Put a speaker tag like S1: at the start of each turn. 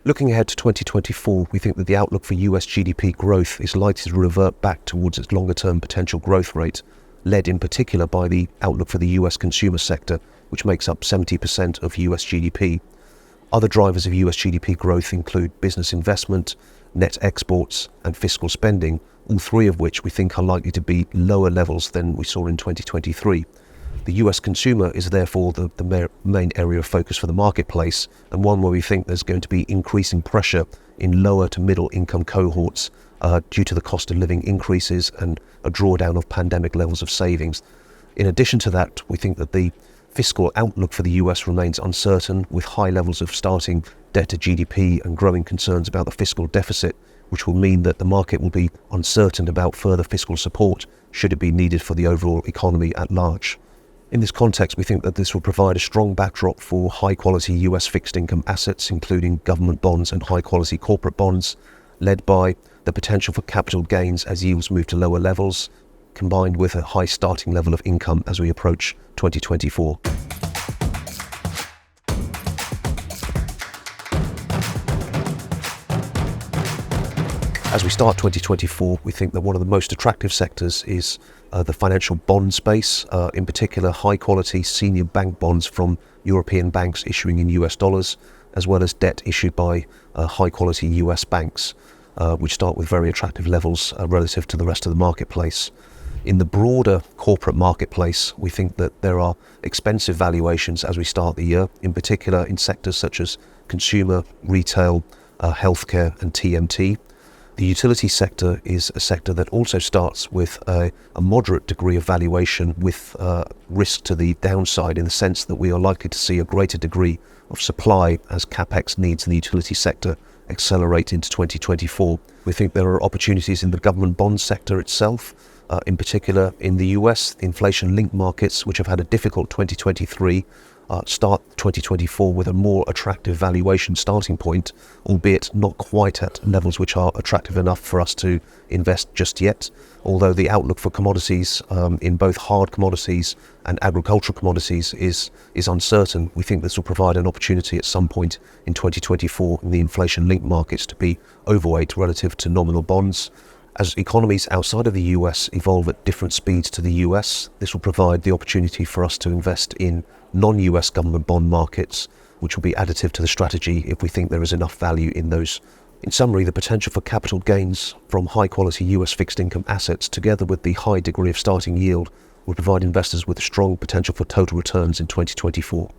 S1: Looking ahead to 2024, we think that the outlook for US GDP growth is likely to revert back towards its longer-term potential growth rate, led in particular by the outlook for the US consumer sector, which makes up 70% of US GDP. Other drivers of US GDP growth include business investment, net exports, and fiscal spending, all three of which we think are likely to be lower levels than we saw in 2023. The US consumer is therefore the main area of focus for the marketplace, and one where we think there's going to be increasing pressure in lower to middle income cohorts due to the cost of living increases and a drawdown of pandemic levels of savings. In addition to that, we think that the fiscal outlook for the US remains uncertain, with high levels of starting debt to GDP and growing concerns about the fiscal deficit, which will mean that the market will be uncertain about further fiscal support should it be needed for the overall economy at large. In this context, we think that this will provide a strong backdrop for high-quality US fixed income assets, including government bonds and high-quality corporate bonds, led by the potential for capital gains as yields move to lower levels, combined with a high starting level of income as we approach 2024. As we start 2024, we think that one of the most attractive sectors is the financial bond space, in particular high-quality senior bank bonds from European banks issuing in US dollars, as well as debt issued by high-quality US banks, which start with very attractive levels relative to the rest of the marketplace. In the broader corporate marketplace, we think that there are expensive valuations as we start the year, in particular in sectors such as consumer, retail, healthcare and TMT. The utility sector is a sector that also starts with a moderate degree of valuation with risk to the downside, in the sense that we are likely to see a greater degree of supply as CapEx needs in the utility sector accelerate into 2024. We think there are opportunities in the government bond sector itself, in particular in the US, the inflation-linked markets, which have had a difficult 2023, start 2024 with a more attractive valuation starting point, albeit not quite at levels which are attractive enough for us to invest just yet. Although the outlook for commodities in both hard commodities and agricultural commodities is uncertain, we think this will provide an opportunity at some point in 2024 in the inflation-linked markets to be overweight relative to nominal bonds. As economies outside of the US evolve at different speeds to the US, this will provide the opportunity for us to invest in non-US government bond markets, which will be additive to the strategy if we think there is enough value in those. In summary, the potential for capital gains from high-quality US fixed income assets, together with the high degree of starting yield, will provide investors with a strong potential for total returns in 2024.